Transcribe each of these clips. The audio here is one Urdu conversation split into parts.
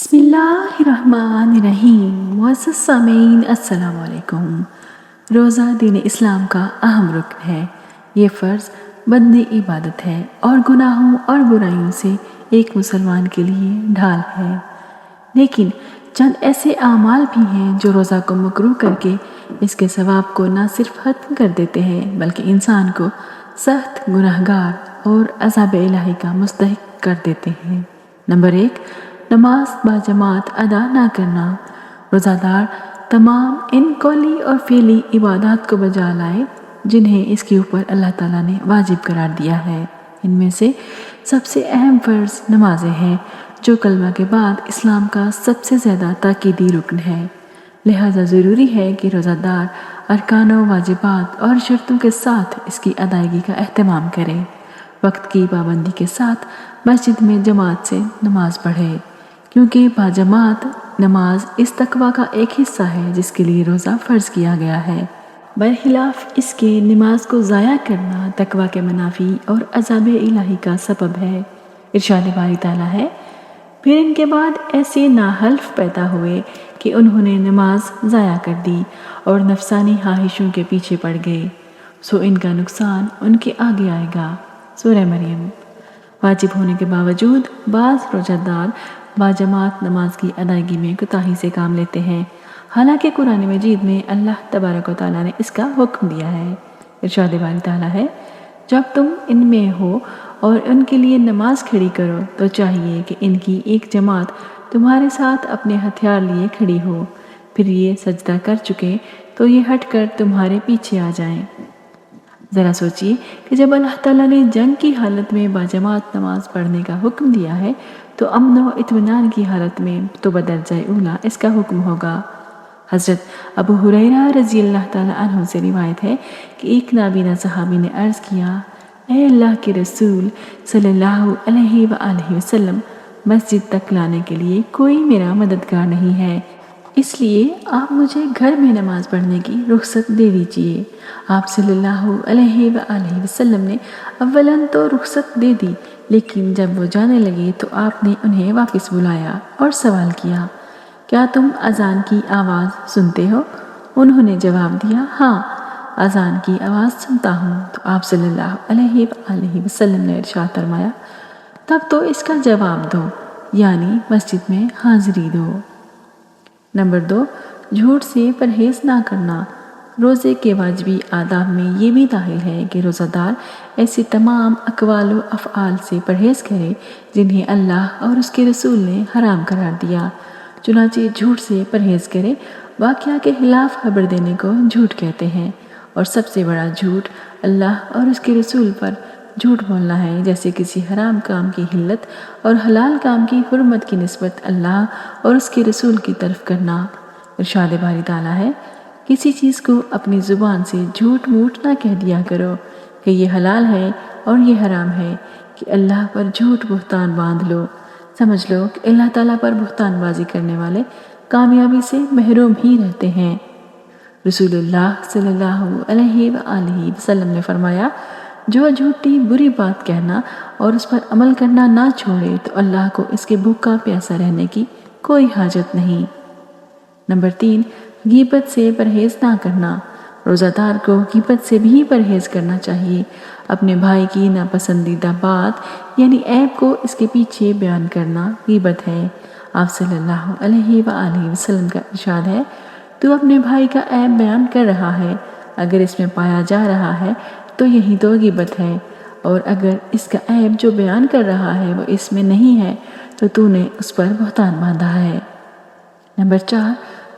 بسم اللہ الرحمن الرحیم۔ معزز سامعین السلام علیکم۔ روزہ دین اسلام کا اہم رکن ہے۔ یہ فرض بدنی عبادت ہے اور گناہوں اور برائیوں سے ایک مسلمان کے لیے ڈھال ہے، لیکن چند ایسے اعمال بھی ہیں جو روزہ کو مکروہ کر کے اس کے ثواب کو نہ صرف ختم کر دیتے ہیں بلکہ انسان کو سخت گناہگار اور عذاب الہی کا مستحق کر دیتے ہیں۔ نمبر 1، نماز باجماعت ادا نہ کرنا۔ روزہ دار تمام ان قولی اور فعلی عبادات کو بجا لائے جنہیں اس کے اوپر اللہ تعالیٰ نے واجب قرار دیا ہے۔ ان میں سے سب سے اہم فرض نمازیں ہیں جو کلمہ کے بعد اسلام کا سب سے زیادہ تاکیدی رکن ہے، لہذا ضروری ہے کہ روزہ دار ارکان و واجبات اور شرطوں کے ساتھ اس کی ادائیگی کا اہتمام کرے، وقت کی پابندی کے ساتھ مسجد میں جماعت سے نماز پڑھے، کیونکہ باجماعت نماز اس تقویٰ کا ایک حصہ ہے جس کے لیے روزہ فرض کیا گیا ہے۔ برخلاف اس کے نماز کو ضائع کرنا تقویٰ کے منافی اور عذاب الہی کا سبب ہے۔ ارشاد باری تعالیٰ ہے، پھر ان کے بعد ایسے ناحلف پیدا ہوئے کہ انہوں نے نماز ضائع کر دی اور نفسانی خواہشوں کے پیچھے پڑ گئے، سو ان کا نقصان ان کے آگے آئے گا۔ سورہ مریم۔ واجب ہونے کے باوجود بعض روزہ دار باجماعت نماز کی ادائیگی میں کوتاہی سے کام لیتے ہیں، حالانکہ قرآن مجید میں اللہ تبارک و تعالیٰ نے اس کا حکم دیا ہے۔ ارشاد باری تعالیٰ ہے، جب تم ان میں ہو اور ان کے لیے نماز کھڑی کرو تو چاہیے کہ ان کی ایک جماعت تمہارے ساتھ اپنے ہتھیار لیے کھڑی ہو، پھر یہ سجدہ کر چکے تو یہ ہٹ کر تمہارے پیچھے آ جائیں۔ ذرا سوچئے کہ جب اللہ تعالیٰ نے جنگ کی حالت میں باجماعت نماز پڑھنے کا حکم دیا ہے تو امن و اطمینان کی حالت میں تو بدرجہ اولیٰ اس کا حکم ہوگا۔ حضرت ابو ہریرہ رضی اللہ تعالیٰ عنہ سے روایت ہے کہ ایک نابینا صحابی نے عرض کیا، اے اللہ کے رسول صلی اللہ علیہ وآلہ وسلم، مسجد تک لانے کے لیے کوئی میرا مددگار نہیں ہے، اس لیے آپ مجھے گھر میں نماز پڑھنے کی رخصت دے دیجئے۔ آپ صلی اللہ علیہ وآلہ وسلم نے اولاً تو رخصت دے دی، لیکن جب وہ جانے لگے تو آپ نے انہیں واپس بلایا اور سوال کیا، کیا تم اذان کی آواز سنتے ہو؟ انہوں نے جواب دیا، ہاں، اذان کی آواز سنتا ہوں۔ تو آپ صلی اللہ علیہ وآلہ وسلم نے ارشاد فرمایا، تب تو اس کا جواب دو، یعنی مسجد میں حاضری دو۔ نمبر 2، جھوٹ سے پرہیز نہ کرنا۔ روزے کے واجبی آداب میں یہ بھی داخل ہے کہ روزہ دار ایسی تمام اقوال و افعال سے پرہیز کرے جنہیں اللہ اور اس کے رسول نے حرام قرار دیا، چنانچہ جھوٹ سے پرہیز کرے۔ واقعہ کے خلاف خبر دینے کو جھوٹ کہتے ہیں، اور سب سے بڑا جھوٹ اللہ اور اس کے رسول پر جھوٹ بولنا ہے، جیسے کسی حرام کام کی حلت اور حلال کام کی حرمت کی نسبت اللہ اور اس کے رسول کی طرف کرنا۔ ارشاد باری تعالیٰ ہے، کسی چیز کو اپنی زبان سے جھوٹ موٹ نہ کہہ دیا کرو کہ یہ حلال ہے اور یہ حرام ہے، کہ اللہ پر جھوٹ بہتان باندھ لو۔ سمجھ لو کہ اللہ تعالیٰ پر بہتان بازی کرنے والے کامیابی سے محروم ہی رہتے ہیں۔ رسول اللہ صلی اللہ علیہ وآلہ وسلم نے فرمایا، جو جھوٹی بری بات کہنا اور اس پر عمل کرنا نہ چھوڑے تو اللہ کو اس کے بھوکا پیاسا رہنے کی کوئی حاجت نہیں۔ نمبر 3، غیبت سے پرہیز نہ کرنا۔ روزہ دار کو غیبت سے بھی پرہیز کرنا چاہیے۔ اپنے بھائی کی ناپسندیدہ بات یعنی عیب کو اس کے پیچھے بیان کرنا غیبت ہے۔ آپ صلی اللہ علیہ وآلہ وسلم کا ارشاد ہے، تو اپنے بھائی کا عیب بیان کر رہا ہے، اگر اس میں پایا جا رہا ہے تو یہی تو غیبت ہے، اور اگر اس کا عیب جو بیان کر رہا ہے وہ اس میں نہیں ہے تو نے اس پر بہتان باندھا ہے۔ نمبر 4،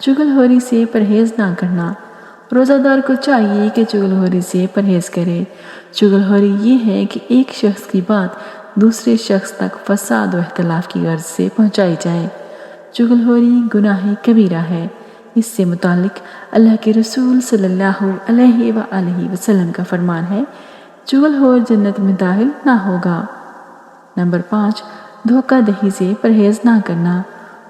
چغل خوری سے پرہیز نہ کرنا۔ روزہ دار کو چاہیے کہ چغل خوری سے پرہیز کرے۔ چغل خوری یہ ہے کہ ایک شخص کی بات دوسرے شخص تک فساد و اختلاف کی غرض سے پہنچائی جائے۔ چغل خوری گناہ کبیرہ ہے۔ اس سے متعلق اللہ کے رسول صلی اللہ علیہ وآلہ وسلم کا فرمان ہے، چغل خور جنت میں داخل نہ ہوگا۔ نمبر 5، دھوکہ دہی سے پرہیز نہ کرنا۔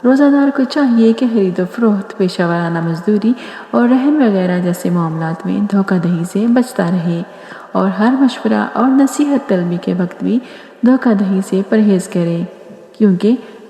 روزہ دار کو چاہیے کہ خرید و فروخت، پیشہ ورانہ مزدوری اور رہن وغیرہ جیسے معاملات میں دھوکہ دہی سے بچتا رہے، اور ہر مشورہ اور نصیحت طلبی کے وقت بھی دھوکہ دہی سے پرہیز کرے، کیونکہ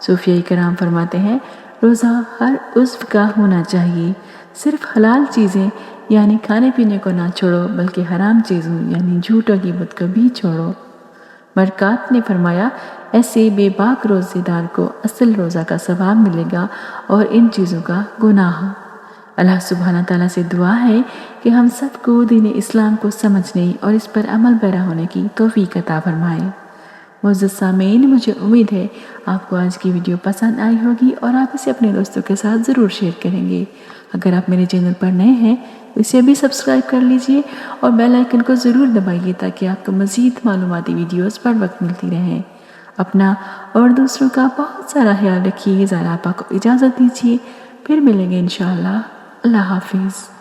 صوفیہ کرام فرماتے ہیں روزہ ہر عضو کا ہونا چاہیے، صرف حلال چیزیں یعنی کھانے پینے کو نہ چھوڑو بلکہ حرام چیزوں یعنی جھوٹ و غیبت کو بھی چھوڑو۔ برکات نے فرمایا ایسے بے باک روزے دار کو اصل روزہ کا ثواب ملے گا اور ان چیزوں کا گناہ۔ اللہ سبحانہ تعالیٰ سے دعا ہے کہ ہم سب کو دین اسلام کو سمجھنے اور اس پر عمل پیرا ہونے کی توفیق عطا فرمائے۔ معزز سامعین، مجھے امید ہے آپ کو آج کی ویڈیو پسند آئی ہوگی اور آپ اسے اپنے دوستوں کے ساتھ ضرور شیئر کریں گے۔ اگر آپ میرے چینل پر نئے ہیں تو اسے بھی سبسکرائب کر لیجئے اور بیل آئیکن کو ضرور دبائیے تاکہ آپ کو مزید معلوماتی ویڈیوز پر وقت ملتی رہیں۔ اپنا اور دوسروں کا بہت سارا خیال رکھیے۔ ذرا آپ کو اجازت دیجیے، پھر ملیں گے انشاءاللہ۔ اللہ حافظ۔